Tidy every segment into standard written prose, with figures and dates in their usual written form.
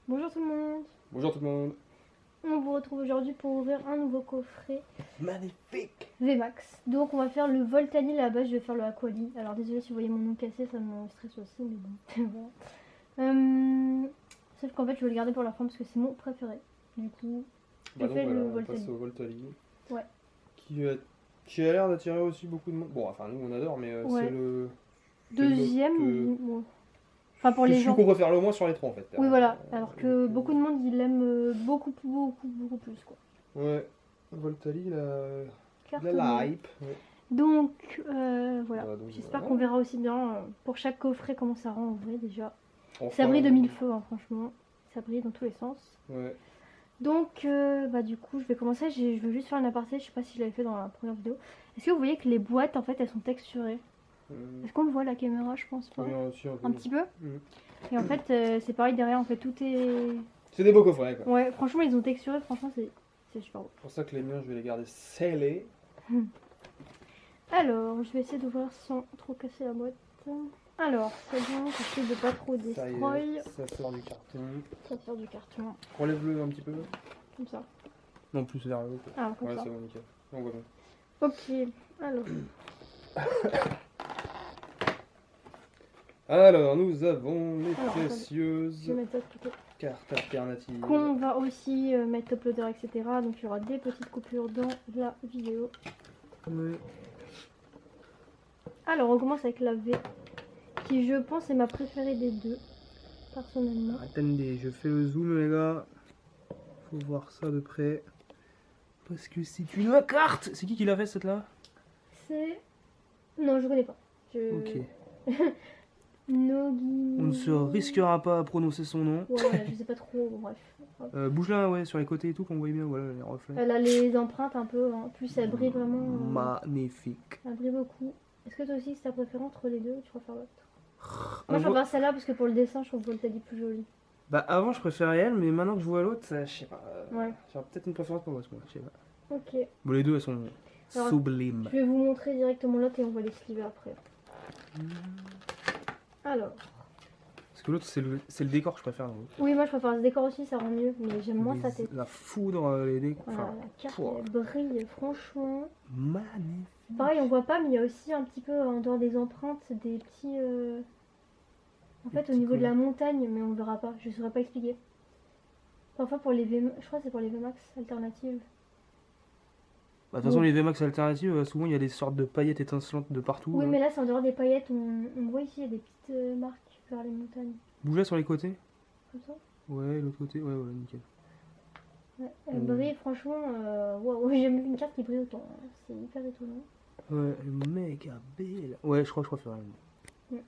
Bonjour tout le monde. Bonjour tout le monde. On vous retrouve aujourd'hui pour ouvrir un nouveau coffret Magnifique. VMAX. Donc on va faire le Voltali, à la base je vais faire le Aquali. Alors désolé si vous voyez mon nom cassé, ça me stresse aussi, mais bon, voilà. Sauf qu'en fait je vais le garder pour la fin parce que c'est mon préféré. Du coup, Bah je fais donc voilà, le on Voltali. passe au Voltali. Ouais. Qui a l'air d'attirer aussi beaucoup de monde. Bon, enfin nous on adore, mais Ouais. c'est le... Deuxième, notre, bon. Enfin pour c'est les celui gens. qu'on préfère le moins sur les trois en fait. Oui voilà, alors Donc, que beaucoup de monde il l'aime beaucoup plus quoi. Ouais, Voltali, Carte la hype. Ouais. Donc voilà, Bah, donc, j'espère voilà. qu'on verra aussi bien pour chaque coffret comment ça rend en vrai déjà. On Ça fera- brille de mille feux hein, franchement, ça brille dans tous les sens. Ouais. Donc bah du coup je vais commencer, je veux juste faire une aparté, je sais pas si je l'avais fait dans la première vidéo. Est-ce que vous voyez que les boîtes en fait elles sont texturées? Est-ce qu'on le voit à la caméra? Je pense pas. Oui, aussi, Un petit peu. Mhm. Et en fait c'est pareil derrière, en fait tout est... C'est des beaux coffrets quoi. Ouais franchement ils ont texturé, franchement c'est super beau. C'est pour ça que les miens je vais les garder scellés. Alors je vais essayer d'ouvrir sans trop casser la boîte. Alors c'est bon, j'essaie de pas trop Ça y destroy. est, ça sort du carton. Ça sort du carton, Relève-le un petit peu. comme ça. Non, plus vers le haut. Quoi. Ah comme Ouais, ça. c'est bon, nickel. On voit bien. Ok, alors... Alors, nous avons les Alors, attendez. précieuses Je vais mettre ça de côté. cartes alternatives. Qu'on va aussi mettre top loader, etc. Donc il y aura des petites coupures dans la vidéo. Ouais. Alors on commence avec la V, qui je pense est ma préférée des deux, personnellement. Attendez, je fais le zoom les gars. Faut voir ça de près. Parce que c'est une carte. C'est qui l'a fait cette là? C'est... Non, je connais pas. Ok. Nogi... On ne se risquera pas à prononcer son nom. Ouais, voilà, je sais pas trop, bon, bref. Bouge là, ouais, sur les côtés et tout, qu'on voit bien, voilà les reflets. Elle a les empreintes un peu, en plus elle brille vraiment... Magnifique. Elle brille beaucoup. Est-ce que toi aussi c'est ta préférée entre les deux ou tu préfères l'autre? On Moi je voit- préfère celle-là parce que pour le dessin je trouve Voltali plus jolie. Bah avant je préférais elle, mais maintenant que je vois l'autre, je sais pas. Ouais. J'aurais peut-être une préférence pour l'autre, moi, je sais pas. Ok. Bon, les deux elles sont Alors, sublimes. Je vais vous montrer directement l'autre et on va les sliver après. Alors, Parce que l'autre c'est le décor que je préfère dans l'autre. oui moi je préfère ce décor aussi, ça rend mieux, mais j'aime moins sa tête. La foudre, les décors. Voilà, Enfin, la carte pouah. elle brille franchement. Magnifique. Pareil on voit pas mais il y a aussi un petit peu en dehors des empreintes des petits... En fait au petits niveau de la coins. montagne, mais on verra pas, je saurais pas expliquer. Parfois pour les V... Je crois que c'est pour les VMAX alternatives. Bah, de toute façon, les VMAX alternatives, souvent il y a des sortes de paillettes étincelantes de partout. Oui là. mais là c'est en dehors des paillettes, on voit ici il y a des petites marques vers les montagnes. Bouge là sur les côtés. Comme ça. Ouais, l'autre côté, ouais, voilà, nickel. Ouais, elle brille franchement, waouh, j'ai jamais vu une carte qui brille autant, hein. C'est hyper étonnant. Ouais, méga belle. Ouais, je crois que je préfère elle. Mm.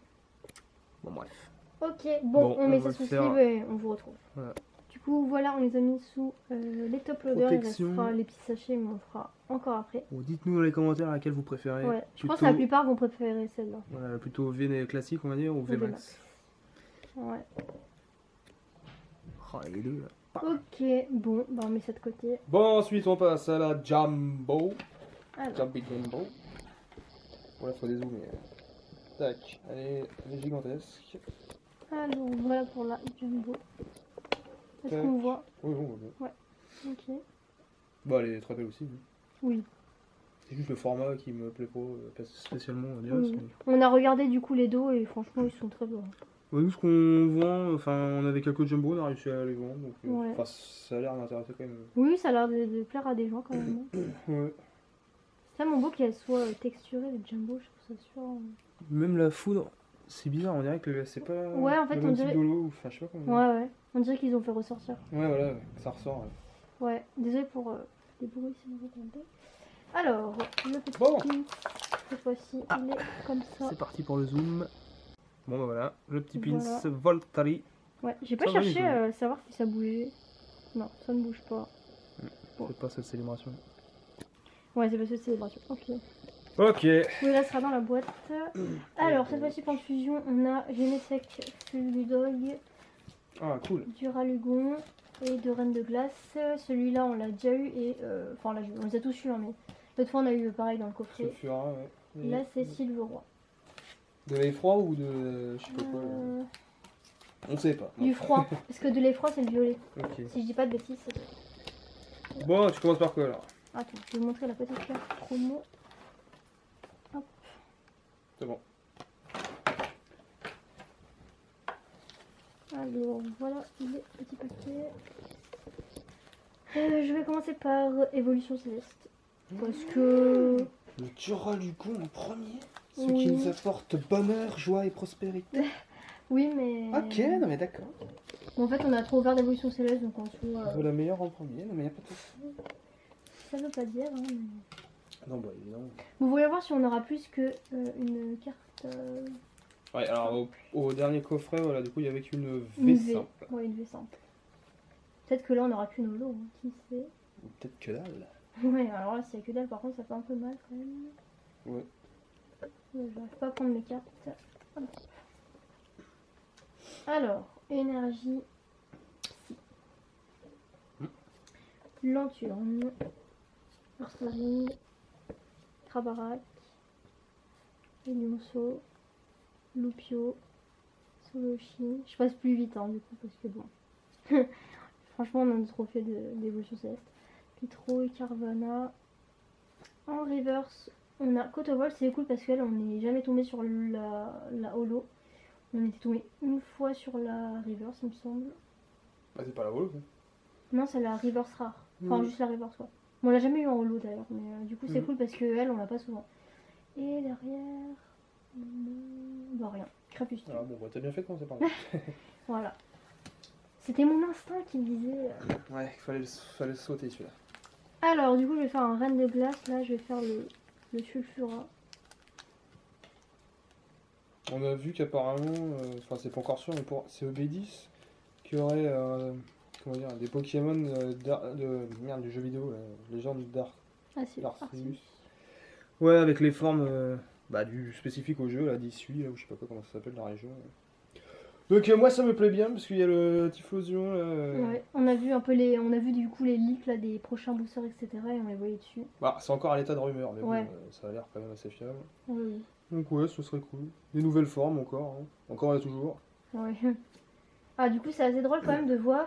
Bon, bref. Ok, bon, Bon, on met on va ça sous faire- sleeve et on vous retrouve. Voilà. Du coup, voilà, on les a mis sous les top loaders, il Protection. restera les petits sachets, mais on fera encore après. Bon, dites-nous dans les commentaires laquelle vous préférez. Ouais, je Plutôt, pense que la plupart vont préférer celle-là. voilà, plutôt V classique, on va dire, ou VMAX. Ouais. Oh, les deux là. Ok, bon, bah on met ça de côté. Bon, ensuite on passe à la Jumbo. Alors, Jumpy Jumbo. Voilà, faut dézoomer. Tac, elle est gigantesque. alors voilà pour la jumbo. Est-ce Tac. qu'on voit? Oui, on voit bien. Ok. Bah, elle est très belle aussi. hein. Oui. C'est juste le format qui me plaît pas spécialement, on dirait. Oui. On a regardé du coup les dos et franchement ils sont très beaux. Ouais, nous, ce qu'on vend, enfin, on avait quelques jumbo, on a réussi à les vendre, donc Ouais. enfin, ça a l'air d'intéresser quand même. Oui, ça a l'air de plaire à des gens quand même. Hein. Ouais. C'est tellement beau qu'elle soit texturée, le jumbo, je trouve ça super. Même la foudre, c'est bizarre, on dirait que c'est pas Ouais, en fait, le on même type dirait- de lot, enfin, je sais pas comment. Ouais, ouais. On dirait qu'ils ont fait ressortir. Ouais, voilà, ça ressort. Ouais. Ouais, désolé pour les bruits si vous entendez. Alors, le petit Bon. pin, cette fois-ci, il est comme ça. C'est parti pour le zoom. Bon, bah voilà, le petit pins Voilà. Voltari. Ouais, j'ai pas Ça va, cherché Nico. à savoir si ça bougeait. Non, ça ne bouge pas. Bon. C'est pas cette célébration. Ouais, c'est parce que c'est célébration. Ok. Ok. Oui, là, sera dans la boîte. Alors, cette fois-ci, pour le fusion, on a Genesec, Fulgudog, Ah, cool. Duralugon et de Reine de Glace. Celui-là, on l'a déjà eu et... Enfin, on les a tous eu, hein, mais l'autre fois, on a eu pareil dans le coffret. Sulfura, ouais. Et Là, c'est Sylveroi. de l'effroi ou de. Je sais pas quoi. On sait pas. Du froid. Parce que de l'effroi, c'est le violet. Ok. Si je dis pas de bêtises, c'est ça. Bon, tu commences par quoi alors? Attends, je vais vous montrer la petite carte promo. Hop. C'est bon. Alors, voilà les petits paquets. Je vais commencer par Évolution Céleste. Parce que... Le Tural du coup en premier. Ce Oui. qui nous apporte bonheur, joie et prospérité. Oui, mais... Ok, non mais d'accord. Bon, en fait, on a trop ouvert d'Évolution Céleste, donc en soi... Vaut la meilleure en premier, non mais y a pas de souci. Ça veut pas dire, hein, mais... Non bah évidemment. Vous voulez voir si on aura plus que une carte... Ouais, alors au dernier coffret, voilà, du coup il y avait qu'une Une V V. simple. Ouais, une V simple. Peut-être que là, on aura qu'une holo, hein, qui sait. Ou peut-être que dalle. Ouais, alors là, s'il y a que dalle, par contre, ça fait un peu mal quand même. Ouais. Ouais, j'arrive pas à prendre mes cartes. Hop. Alors, énergie. Lanturne. Ursaring. Trabarak. Elionso. Lupio. Soloshi. Je passe plus vite, hein, du coup, parce que bon. Franchement, on a trop fait d'évolution céleste. Pitro et Carvana. En reverse, on a Cotobol, c'est cool parce qu'elle, on n'est jamais tombé sur la holo. On était tombé une fois sur la reverse, il me semble. Bah c'est pas la holo. Non, c'est la reverse rare. Enfin, juste la reverse, quoi. Bon, on l'a jamais eu en holo d'ailleurs, mais du coup, c'est cool parce qu'elle, on l'a pas souvent. Et derrière. Bah, rien. Crépuscule. Ah bon, bah t'as bien fait de commencer par là. Voilà. C'était mon instinct qui me disait. Ouais, fallait sauter celui-là. Alors, du coup, je vais faire un reine de glace. Là, je vais faire le sulfura. On a vu qu'apparemment, enfin c'est pas encore sûr, mais c'est EB10 qui aurait comment dire, des Pokémon du jeu vidéo, Légende Dark. Ah, c'est Arceus. Ouais, avec les formes du spécifique au jeu, là, d'issue, là, ou je sais pas quoi, comment ça s'appelle, la région. Donc moi ça me plaît bien parce qu'il y a le Typhlosion là. Ouais, on a vu un peu on a vu du coup les leaks là des prochains boosters, etc. Et on les voyait dessus. Bah, c'est encore à l'état de rumeur, mais Ouais. bon, ça a l'air quand même assez fiable. Oui. Donc ouais, ce serait cool. Des nouvelles formes encore, hein. Encore et toujours. Ouais. Ah, du coup, c'est assez drôle quand même de voir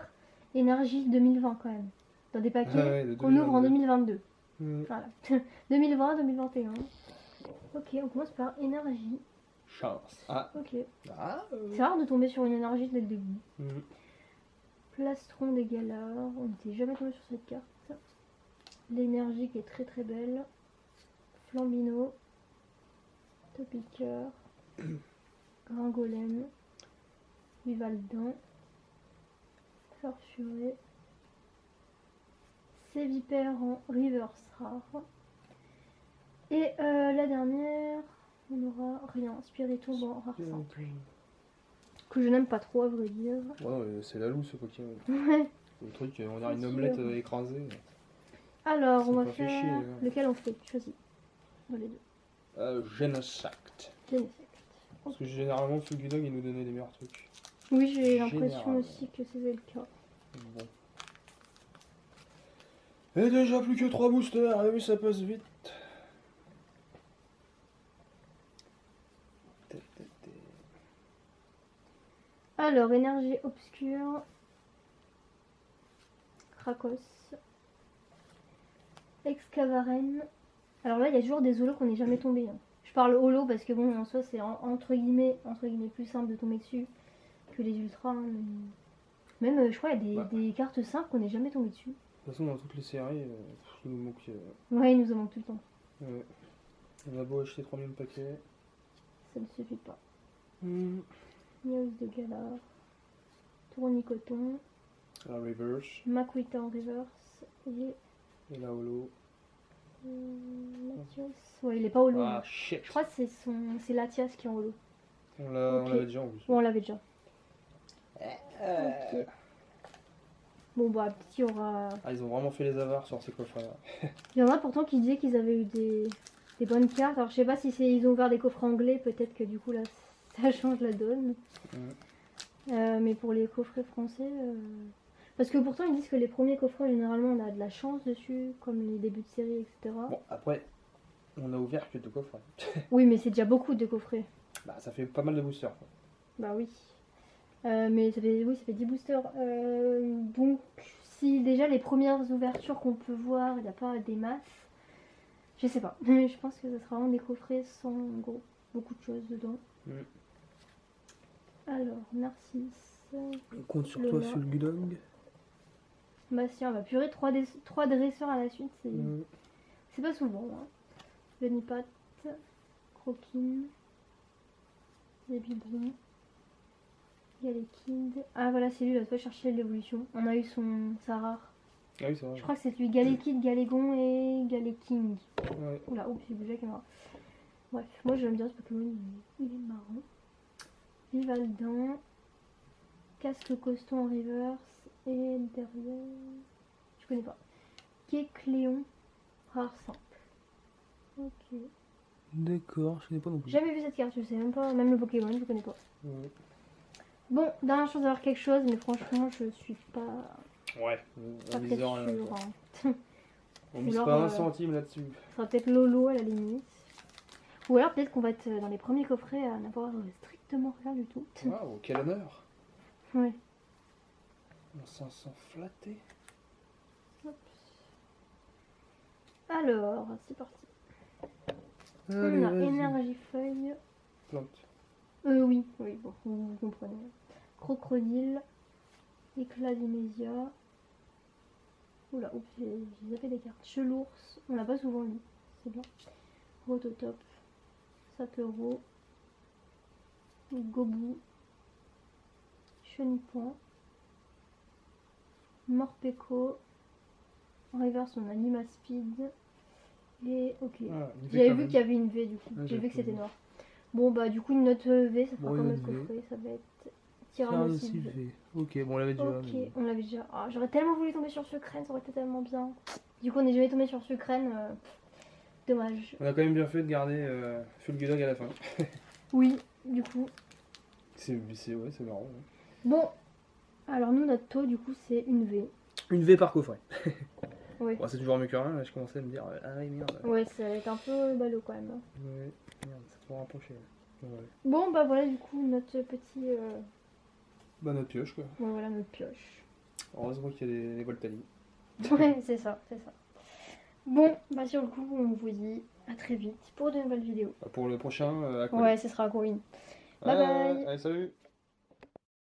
Énergie 2020 quand même. Dans des paquets Ouais, de qu'on ouvre en 2022. Mm. Voilà. 2020, 2021. Ok, on commence par Énergie. Chance. Ah. Ok. Ah. C'est rare de tomber sur une énergie dès le début. Mm. Plastron des Galards. On n'était jamais tombé sur cette carte. L'énergie qui est très très belle. Flambino. Topiqueur. Gringolem. Vivaldin. Farfuré. Sévipère en reverse rare. Et la dernière, on aura rien. Spiritomb en rare simple. Que je n'aime pas trop à vrai dire. Ouais, non, mais c'est la loue ce Pokémon. Ouais. Le truc, on dirait une omelette écrasée. Alors, C'est on va pas fait faire. chier, là. Lequel on fait? Choisis. Dans les deux. Genesect. Genesect. Parce que généralement, Fulgudog il nous donnait les meilleurs trucs. Oui, j'ai l'impression Généralement. aussi que c'était le cas. Bon. Et déjà plus que 3 boosters, et oui, ça passe vite. Alors, énergie obscure. Krakos. Excavaren. Alors là, il y a toujours des holos qu'on n'est jamais tombé. Hein. Je parle holo parce que bon, en soi, c'est entre guillemets plus simple de tomber dessus que les ultras. Hein, mais... Même, je crois, il y a des cartes simples qu'on n'est jamais tombé dessus. De toute façon, dans toutes les séries, il nous manque. Ouais, il nous en manque tout le temps. Ouais. On a beau acheter 3000 paquets. Ça ne suffit pas. Mm. News de Galar. Tournicoton. La reverse. Makuita en reverse. Et la holo. Latias. Ouais, il est pas holo. Ah shit. Je crois que c'est Latias qui est en holo. On l'avait déjà en plus. Bon, on l'avait déjà. Ok. Bon, bah, peut-être qu'il y aura. Ah, ils ont vraiment fait les avares sur ces coffrets-là. Il y en a pourtant qui disaient qu'ils avaient eu des bonnes cartes. Alors, je sais pas si ils ont ouvert des coffrets anglais. Peut-être que du coup, là, ça change la donne. Mais pour les coffrets français. Parce que pourtant, ils disent que les premiers coffrets, généralement, on a de la chance dessus, comme les débuts de série, etc. Bon, après, on a ouvert que 2 coffrets. Oui, mais c'est déjà beaucoup de coffrets. Bah, ça fait pas mal de boosters, quoi. Bah oui. Mais oui, ça fait 10 boosters. Donc, si déjà les premières ouvertures qu'on peut voir, il n'y a pas des masses, je sais pas. Je pense que ça sera vraiment des coffrets sans beaucoup de choses dedans. Alors, Narcisse. On compte sur Lola. toi, Fulgudong. Bastien, va purée, 3 dresseurs à la suite, c'est pas souvent. Hein. Lenipat, Croquine, Bibibon, Galekid. Ah voilà, c'est lui, là, tu vas chercher l'évolution. On a eu sa rare. Ah oui, c'est vrai. Je crois que c'est lui, Galekid, Galégon et Galeking. Ouais. Oula, oups, j'ai bougé la caméra. Bref, moi j'aime bien ce Pokémon, il est marrant. Vivaldin, Casque costaud en reverse, et derrière, je connais pas. Kécléon, rare simple. Ok. D'accord, je connais pas non plus. Jamais vu cette carte, je sais même pas, même le Pokémon, je connais pas. Ouais. Bon, dernière chance d'avoir quelque chose, mais franchement, je suis pas Ouais, très on mise sûre. rien. Hein. On mise Alors, pas un centime là-dessus. Ça sera peut-être Lolo à la limite. Ou alors peut-être qu'on va être dans les premiers coffrets à n'avoir strictement rien du tout. Waouh, quel honneur. Ouais. On s'en sent flatté. Hop. Alors, c'est parti. Allez, On a vas-y. énergie feuille. Plante. Oui, bon, vous comprenez. Crocodile, éclat d'Inésia. Oula, oups, j'ai zappé des cartes. Chelours, on l'a pas souvent lu, c'est bien. Rototop, Sapero, Gobu, Chenipan, Morpeko. En reverse, on a Lima Speed. Et ok. Ah, J'avais vu qu'il y avait une V du coup. Ouais, J'ai vu que c'était vu. noir. Bon bah du coup une note V, ça fera Bon, comme une notre note V. coffret, ça va être Tyrannosaure Tyrannosaure V. V. Ok, bon, on l'avait déjà. Ok, Mais... on l'avait déjà. Ah, j'aurais tellement voulu tomber sur Sucrène, ça aurait été tellement bien. Du coup on n'est jamais tombé sur Sucrène, dommage. On a quand même bien fait de garder Fulgudog à la fin. Oui, du coup. C'est marrant. Ouais. Bon, alors nous notre taux du coup c'est une V. Une V par coffret. Ouais. Bon, c'est toujours mieux que rien, là je commençais à me dire, ah oui merde. Ouais, ça va être un peu ballot quand même. Ouais, merde, ça pourra rapprocher. Ouais. Bon bah voilà du coup notre petit... Bah notre pioche quoi. Bon voilà notre pioche. Heureusement qu'il y a les Voltali. Ouais, c'est ça. Bon, bah sur le coup on vous dit à très vite pour de nouvelles vidéos. Pour le prochain, à quoi Ouais, ce sera Growing. Bye bye. Allez, salut.